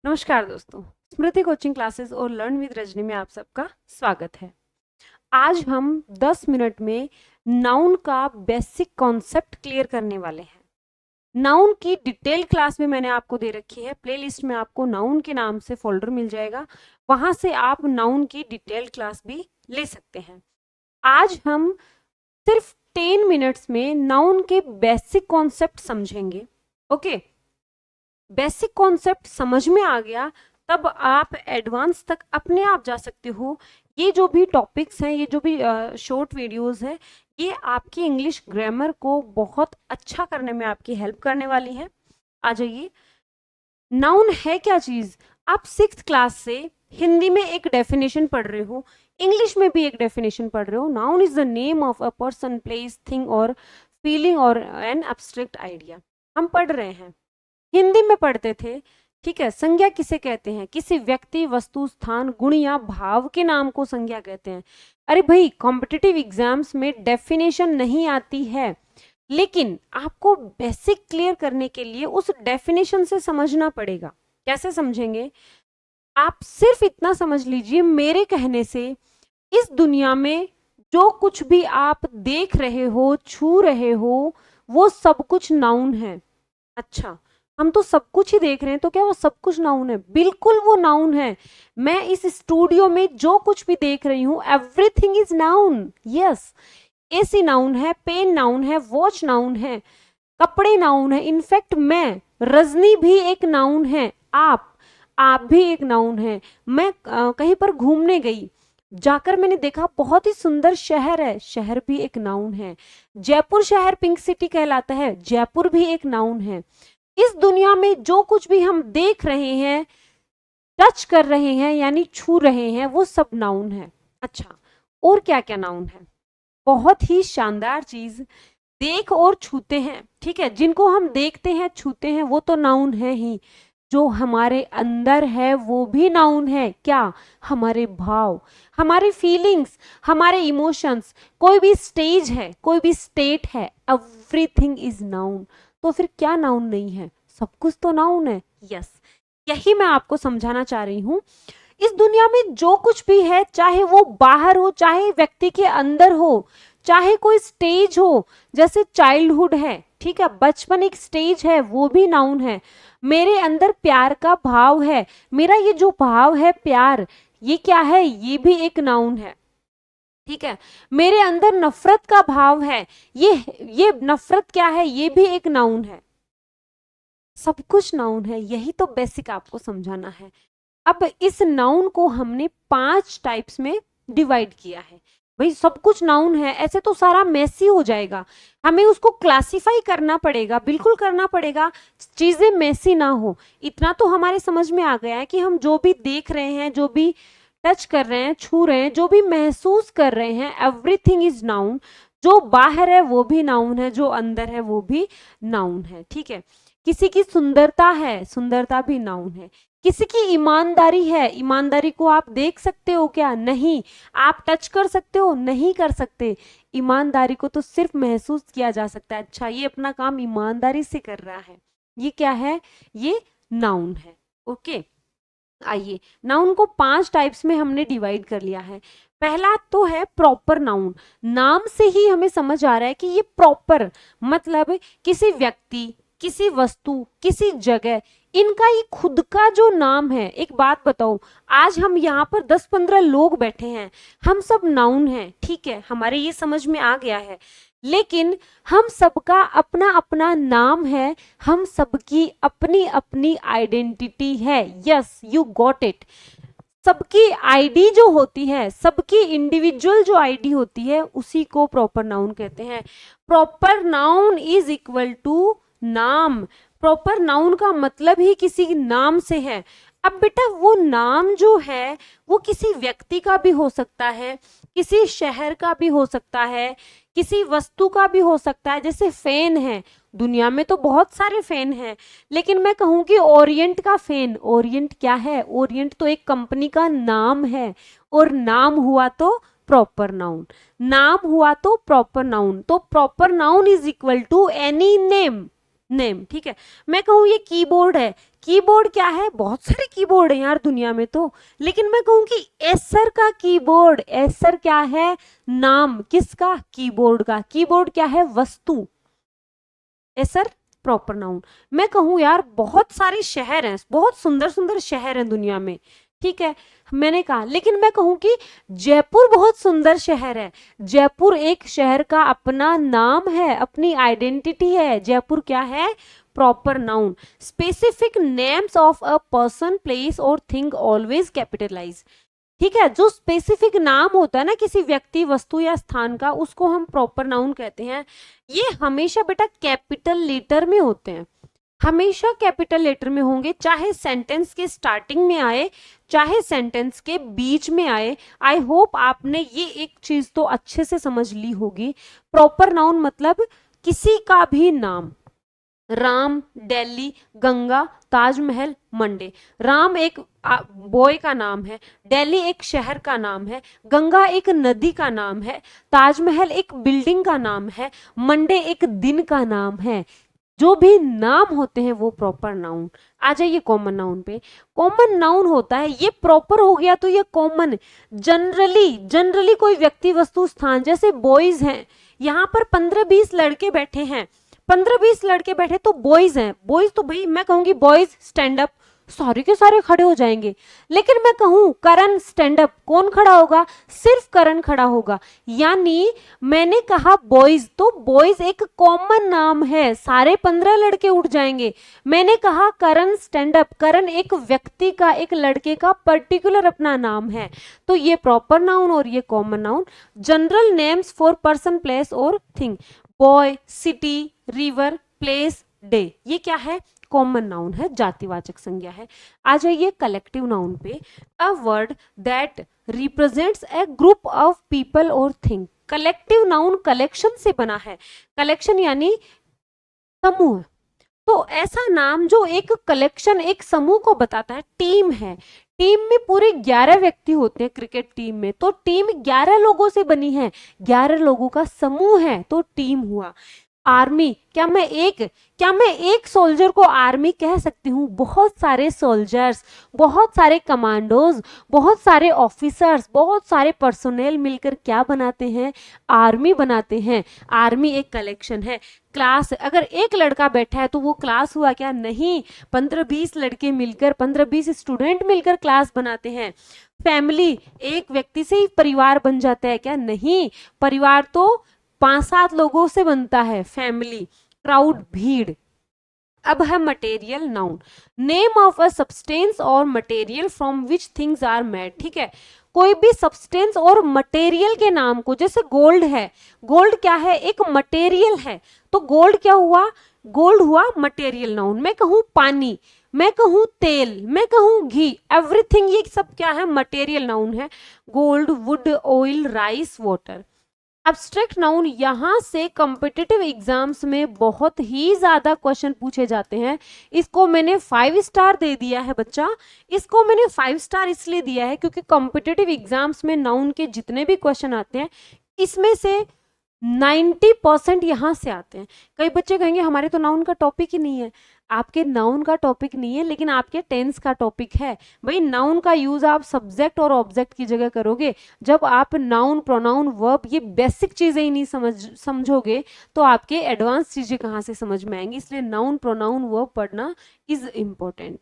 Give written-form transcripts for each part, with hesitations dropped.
नमस्कार दोस्तों, स्मृति coaching classes और लर्न विद रजनी में आप सबका स्वागत है। आज हम 10 मिनट में नाउन का बेसिक कॉन्सेप्ट क्लियर करने वाले हैं। नाउन की डिटेल क्लास में मैंने आपको दे रखी है। प्लेलिस्ट में आपको नाउन के नाम से फोल्डर मिल जाएगा, वहां से आप नाउन की डिटेल क्लास भी ले सकते हैं। आज हम सिर्फ 10 मिनट्स में नाउन के बेसिक कॉन्सेप्ट समझेंगे। ओके, बेसिक कॉन्सेप्ट समझ में आ गया तब आप एडवांस तक अपने आप जा सकते हो। ये जो भी टॉपिक्स हैं, ये जो भी शॉर्ट वीडियोस हैं, ये आपकी इंग्लिश ग्रामर को बहुत अच्छा करने में आपकी हेल्प करने वाली है। आ जाइए, नाउन है क्या चीज? आप 6th क्लास से हिंदी में एक डेफिनेशन पढ़ रहे हो, इंग्लिश में भी एक डेफिनेशन पढ़ रहे हो। Noun is the name of a person, place, thing और फीलिंग और एन एब्स्ट्रैक्ट आइडिया। हम पढ़ रहे हैं, हिंदी में पढ़ते थे, ठीक है। संज्ञा किसे कहते हैं? किसी व्यक्ति, वस्तु, स्थान, गुण या भाव के नाम को संज्ञा कहते हैं। अरे भाई, कॉम्पिटिटिव एग्जाम्स में डेफिनेशन नहीं आती है, लेकिन आपको बेसिक क्लियर करने के लिए उस डेफिनेशन से समझना पड़ेगा। कैसे समझेंगे? आप सिर्फ इतना समझ लीजिए, मेरे कहने से इस दुनिया में जो कुछ भी आप देख रहे हो, छू रहे हो, वो सब कुछ नाउन है। अच्छा, हम तो सब कुछ ही देख रहे हैं, तो क्या वो सब कुछ नाउन है? बिल्कुल वो नाउन है। मैं इस स्टूडियो में जो कुछ भी देख रही हूँ, everything is noun. Yes, AC noun है, पेन नाउन है, वॉच नाउन है, कपड़े नाउन है। इनफैक्ट मैं, रजनी भी एक नाउन है। आप भी एक नाउन है। मैं कहीं पर घूमने गई, जाकर मैंने देखा बहुत ही सुंदर शहर है, शहर भी एक नाउन है। जयपुर शहर पिंक सिटी कहलाता है, जयपुर भी एक नाउन है। इस दुनिया में जो कुछ भी हम देख रहे हैं, टच कर रहे हैं यानी छू रहे हैं, वो सब नाउन है। अच्छा, और क्या क्या नाउन है? बहुत ही शानदार चीज, देख और छूते हैं, ठीक है। जिनको हम देखते हैं, छूते हैं, वो तो नाउन है ही। जो हमारे अंदर है वो भी नाउन है। क्या? हमारे भाव, हमारी फीलिंग्स, हमारे इमोशंस, कोई भी स्टेज है, कोई भी स्टेट है, एवरीथिंग इज नाउन। तो फिर क्या नाउन नहीं है? सब कुछ तो नाउन है। यस, यही मैं आपको समझाना चाह रही हूँ। इस दुनिया में जो कुछ भी है, चाहे वो बाहर हो, चाहे व्यक्ति के अंदर हो, चाहे कोई स्टेज हो, जैसे चाइल्डहुड है, ठीक है, बचपन एक स्टेज है, वो भी नाउन है। मेरे अंदर प्यार का भाव है, मेरा ये जो भाव है प्यार, ये क्या है? ये भी एक नाउन है, ठीक है। मेरे अंदर नफरत का भाव है, ये नफरत क्या है? ये भी एक नाउन है। सब कुछ नाउन है, यही तो बेसिक आपको समझाना है। अब इस नाउन को हमने 5 टाइप्स में डिवाइड किया है। भाई, सब कुछ नाउन है, ऐसे तो सारा मेसी हो जाएगा। हमें उसको क्लासिफाई करना पड़ेगा, बिल्कुल करना पड़ेगा, चीजें मेसी ना हो। इतना तो हमारे समझ में आ गया है कि हम जो भी देख रहे हैं, जो भी टच कर रहे हैं, छू रहे हैं, जो भी महसूस कर रहे हैं, एवरीथिंग इज नाउन। जो बाहर है वो भी नाउन है, जो अंदर है वो भी नाउन है, ठीक है। किसी की सुंदरता है, सुंदरता भी नाउन है। किसी की ईमानदारी है, ईमानदारी को आप देख सकते हो क्या? नहीं। आप टच कर सकते हो? नहीं कर सकते। ईमानदारी को तो सिर्फ महसूस किया जा सकता है। अच्छा, ये अपना काम ईमानदारी से कर रहा है, ये क्या है? ये नाउन है। ओके, आइए, नाउन को 5 टाइप्स में हमने डिवाइड कर लिया है। पहला तो है प्रॉपर नाउन। नाम से ही हमें समझ आ रहा है कि ये प्रॉपर, मतलब किसी व्यक्ति, किसी वस्तु, किसी जगह, इनका ये खुद का जो नाम है। एक बात बताओ, आज हम यहाँ पर 10-15 लोग बैठे हैं, हम सब नाउन हैं, ठीक है, हमारे ये समझ में आ गया है। लेकिन हम सबका अपना अपना नाम है, हम सबकी अपनी अपनी आइडेंटिटी है। Yes, you got it. सबकी आईडी जो होती है, सबकी इंडिविजुअल जो आईडी होती है, उसी को प्रॉपर नाउन कहते हैं। Proper noun is equal to नाम। प्रॉपर नाउन का मतलब ही किसी नाम से है। अब बेटा, वो नाम जो है वो किसी व्यक्ति का भी हो सकता है, किसी शहर का भी हो सकता है, किसी वस्तु का भी हो सकता है। जैसे फैन है, दुनिया में तो बहुत सारे फैन हैं, लेकिन मैं कहूंगी ओरिएंट का फैन। ओरिएंट क्या है? ओरिएंट तो एक कंपनी का नाम है, और नाम हुआ तो प्रॉपर नाउन। नाम हुआ तो प्रॉपर नाउन। तो proper noun is equal to any name. Name, ठीक है। मैं कहूँ ये कीबोर्ड है, कीबोर्ड क्या है, बहुत सारे कीबोर्ड है यार दुनिया में तो, लेकिन मैं कहूँ कि एसर का कीबोर्ड, एसर क्या है, नाम किसका, कीबोर्ड का। कीबोर्ड क्या है, वस्तु, एसर प्रॉपर नाउन। मैं कहूँ यार बहुत सारे शहर हैं, बहुत सुंदर सुंदर शहर हैं दुनिया में, ठीक है, मैंने कहा, लेकिन मैं कहूँ कि जयपुर बहुत सुंदर शहर है, जयपुर एक शहर का अपना नाम है, अपनी आइडेंटिटी है, जयपुर क्या है, proper noun. Specific names of a person, place और थिंग ऑलवेज कैपिटलाइज, ठीक है। जो स्पेसिफिक नाम होता है ना किसी व्यक्ति, वस्तु या स्थान का, उसको हम प्रॉपर नाउन कहते हैं। ये हमेशा बेटा कैपिटल लेटर में होते हैं, हमेशा कैपिटल लेटर में होंगे, चाहे सेंटेंस के स्टार्टिंग में आए, चाहे सेंटेंस के बीच में आए। आई होप आपने ये एक चीज तो अच्छे से समझ ली होगी। प्रॉपर नाउन मतलब किसी का भी नाम, राम, दिल्ली, गंगा, ताजमहल, मंडे। राम एक बॉय का नाम है, दिल्ली एक शहर का नाम है, गंगा एक नदी का नाम है, ताजमहल एक बिल्डिंग का नाम है, मंडे एक दिन का नाम है। जो भी नाम होते हैं वो प्रॉपर नाउन। आ जाइए कॉमन नाउन पे। कॉमन नाउन होता है, ये प्रॉपर हो गया तो ये कॉमन। जनरली कोई व्यक्ति, वस्तु, स्थान, जैसे बॉयज हैं, यहाँ पर 15-20 लड़के बैठे हैं, 15-20 लड़के बैठे तो बॉयज हैं, बॉयज तो भाई मैं कहूंगी बॉयज स्टैंड अप, सारे के सारे खड़े हो जाएंगे। लेकिन मैं कहूं करण स्टैंड अप, कौन खड़ा होगा, सिर्फ करण खड़ा होगा। यानी मैंने कहा बॉयज, तो बॉयज एक कॉमन नाम है, सारे 15 लड़के उठ जाएंगे। मैंने कहा करण स्टैंड अप, करण एक व्यक्ति का, एक लड़के का पर्टिकुलर अपना नाम है, तो ये प्रॉपर नाउन और ये common noun. General names for person, place और thing, boy, city, river, place, day, ये क्या है, कॉमन नाउन है, जातिवाचक संज्ञा है। आ जाइए कलेक्टिव नाउन पे। A word that represents A group of people और थिंग। कलेक्टिव नाउन कलेक्शन से बना है, कलेक्शन यानी समूह, तो ऐसा नाम जो एक कलेक्शन, एक समूह को बताता है। टीम है, टीम में पूरे 11 व्यक्ति होते हैं क्रिकेट टीम में, तो टीम 11 लोगों से बनी है, 11 लोगों का समूह है, तो टीम हुआ। आर्मी, क्या मैं एक सोल्जर को आर्मी कह सकती हूँ, बहुत सारे सोल्जर्स, बहुत सारे कमांडोज, बहुत सारे ऑफिसर्स, बहुत सारे पर्सोनेल मिलकर क्या बनाते हैं, आर्मी बनाते हैं। आर्मी एक कलेक्शन है। क्लास, अगर एक लड़का बैठा है तो वो क्लास हुआ क्या, नहीं, 15-20 लड़के मिलकर, 15-20 स्टूडेंट मिलकर क्लास बनाते हैं। फैमिली, एक व्यक्ति से ही परिवार बन जाता है क्या, नहीं, परिवार तो 5-7 लोगों से बनता है, फैमिली। क्राउड, भीड़। अब है material noun, name of a substance और material from which things are made, ठीक है। कोई भी सब्सटेंस और मटेरियल के नाम को, जैसे गोल्ड है, गोल्ड क्या है, एक मटेरियल है, तो गोल्ड क्या हुआ, गोल्ड हुआ मटेरियल नाउन। मैं कहूँ पानी, मैं कहूँ तेल, मैं कहूँ घी, एवरीथिंग, ये सब क्या है, मटेरियल नाउन है। Gold, would, oil, rice, water. Abstract noun, यहां से कॉम्पिटिटिव एग्जाम्स में बहुत ही ज्यादा क्वेश्चन पूछे जाते हैं। इसको मैंने 5 स्टार दे दिया है बच्चा, इसको मैंने 5 स्टार इसलिए दिया है क्योंकि कॉम्पिटिटिव एग्जाम्स में नाउन के जितने भी क्वेश्चन आते हैं, इसमें से 90% यहाँ से आते हैं। कई बच्चे कहेंगे हमारे तो नाउन का टॉपिक ही नहीं है। आपके नाउन का टॉपिक नहीं है, लेकिन आपके टेंस का टॉपिक है। भाई नाउन का यूज आप सब्जेक्ट और ऑब्जेक्ट की जगह करोगे। जब आप नाउन, प्रोनाउन, वर्ब, ये बेसिक चीजें ही नहीं समझोगे तो आपके एडवांस चीजें कहाँ से समझ में आएंगी। इसलिए नाउन, प्रोनाउन, वर्ब पढ़ना is important.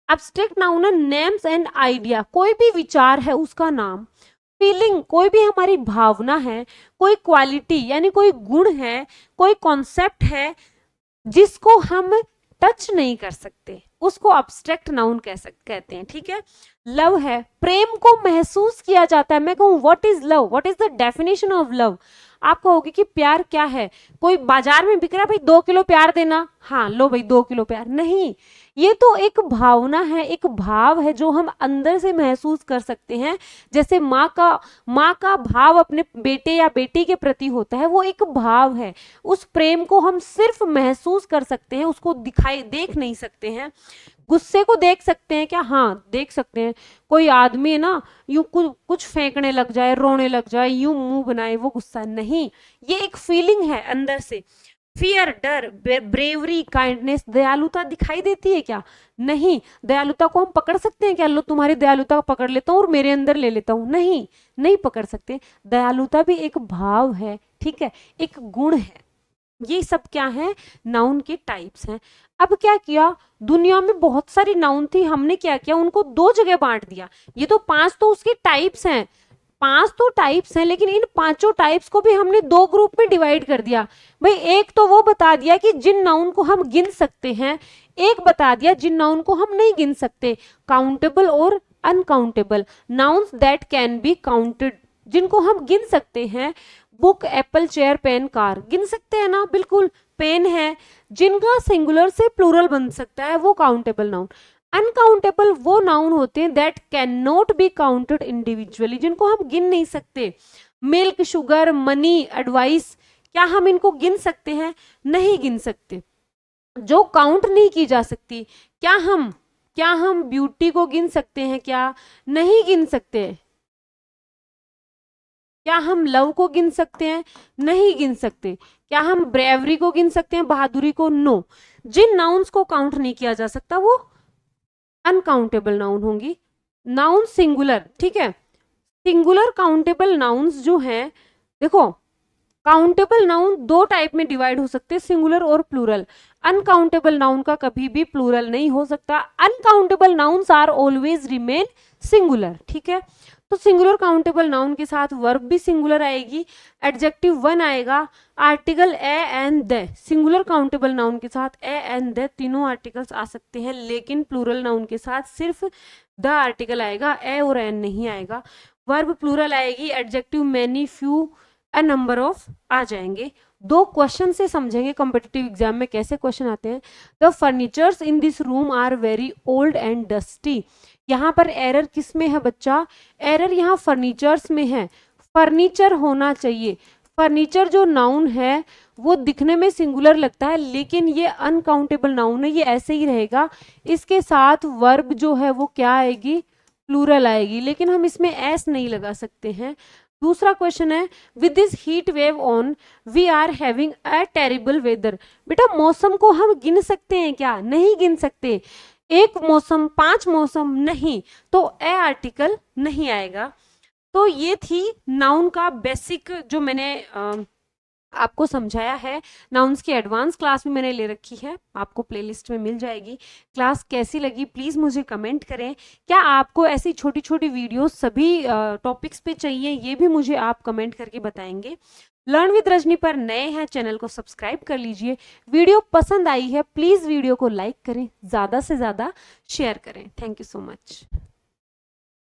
Abstract noun, names and idea, कोई भी विचार है उसका नाम। फीलिंग, कोई भी हमारी भावना है, कोई क्वालिटी यानी कोई गुण है, कोई कॉन्सेप्ट है जिसको हम टच नहीं कर सकते, उसको एब्स्ट्रैक्ट नाउन कहते हैं, ठीक है। लव है, प्रेम को महसूस किया जाता है। मैं कहूँ what is love, what is the definition of love. आप कहोगे कि प्यार क्या है, कोई बाजार में बिक रहा है, भाई 2 किलो प्यार देना, हाँ लो भाई 2 किलो प्यार, नहीं, ये तो एक भावना है, एक भाव है जो हम अंदर से महसूस कर सकते हैं। जैसे माँ का भाव अपने बेटे या बेटी के प्रति होता है, वो एक भाव है। उस प्रेम को हम सिर्फ महसूस कर सकते हैं, उसको देख नहीं सकते हैं। गुस्से को देख सकते हैं क्या, हाँ देख सकते हैं। कोई आदमी है ना, यूं कुछ फेंकने लग जाए, रोने लग जाए, यूं मुंह बनाए, वो गुस्सा नहीं, ये एक फीलिंग है अंदर से। फियर डर, ब्रेवरी, काइंडनेस, दयालुता दिखाई देती है क्या? नहीं। दयालुता को हम पकड़ सकते हैं क्या? लो तुम्हारी दयालुता को पकड़ लेता हूँ और मेरे अंदर ले लेता हूँ, नहीं, नहीं पकड़ सकते। दयालुता भी एक भाव है, ठीक है, एक गुण है। ये सब क्या है? नाउन के टाइप्स हैं। अब क्या किया, दुनिया में बहुत सारी नाउन थी, हमने क्या किया, उनको दो जगह बांट दिया। ये तो 5 तो उसके टाइप्स हैं, 5 तो टाइप्स हैं, लेकिन इन पांचों टाइप्स को भी हमने दो ग्रुप में डिवाइड कर दिया। भाई एक तो वो बता दिया कि जिन नाउन को हम गिन सकते हैं, एक बता दिया जिन नाउन को हम नहीं गिन सकते, काउंटेबल और uncountable. Nouns that can be counted, जिनको हम गिन सकते हैं, book, apple, chair, pen, car, गिन सकते हैं ना, बिल्कुल, पेन है। जिनका सिंगुलर से प्लूरल बन सकता है वो काउंटेबल नाउन। अनकाउंटेबल वो नाउन होते हैं that can not be counted individually, जिनको हम गिन नहीं सकते। मिल्क, शुगर, मनी, एडवाइस, क्या हम इनको गिन सकते हैं? नहीं गिन सकते। जो काउंट नहीं की जा सकती, क्या हम ब्यूटी को गिन सकते हैं क्या? नहीं गिन सकते। क्या हम लव को गिन सकते हैं? नहीं गिन सकते। क्या हम ब्रेवरी को गिन सकते हैं, बहादुरी को? नो। जिन नाउन्स को काउंट नहीं किया जा सकता वो अनकाउंटेबल नाउन होंगी। नाउन सिंगुलर, ठीक है, सिंगुलर काउंटेबल नाउन्स जो हैं, देखो काउंटेबल नाउन दो टाइप में डिवाइड हो सकते हैं, सिंगुलर और प्लूरल। अनकाउंटेबल नाउन का कभी भी प्लूरल नहीं हो सकता। Uncountable nouns are always remain singular, ठीक है। तो सिंगुलर काउंटेबल नाउन के साथ वर्ब भी सिंगुलर आएगी, एडजेक्टिव वन आएगा, article A and the. Singular countable noun के साथ ए एंड द तीनों आर्टिकल्स आ सकते हैं, लेकिन प्लूरल नाउन के साथ सिर्फ द आर्टिकल आएगा, ए और एन नहीं आएगा। वर्ब प्लूरल आएगी, adjective many, few, a number of आ जाएंगे। दो क्वेश्चन से समझेंगे कॉम्पिटिटिव एग्जाम में कैसे क्वेश्चन आते हैं। The furnitures in this room are very old and dusty. यहाँ पर एरर किस में है बच्चा? एरर यहाँ फर्नीचर्स में है। फर्नीचर होना चाहिए। फर्नीचर जो नाउन है वो दिखने में सिंगुलर लगता है, लेकिन ये अनकाउंटेबल नाउन है, ये ऐसे ही रहेगा। इसके साथ वर्ब जो है वो क्या आएगी? प्लूरल आएगी, लेकिन हम इसमें एस नहीं लगा सकते हैं। दूसरा क्वेश्चन है, with this heat wave on we are having a terrible weather. बेटा मौसम को हम गिन सकते हैं क्या? नहीं गिन सकते। एक मौसम, 5 मौसम, नहीं, तो ए आर्टिकल नहीं आएगा। तो ये थी नाउन का बेसिक जो मैंने आपको समझाया है। नाउन्स की एडवांस क्लास भी मैंने ले रखी है, आपको प्लेलिस्ट में मिल जाएगी। क्लास कैसी लगी प्लीज़ मुझे कमेंट करें। क्या आपको ऐसी छोटी छोटी वीडियोस सभी टॉपिक्स पे चाहिए, ये भी मुझे आप कमेंट करके बताएंगे। लर्न विद रजनी पर नए हैं, चैनल को सब्सक्राइब कर लीजिए। वीडियो पसंद आई है प्लीज़ वीडियो को लाइक करें, ज़्यादा से ज़्यादा शेयर करें। Thank you so much.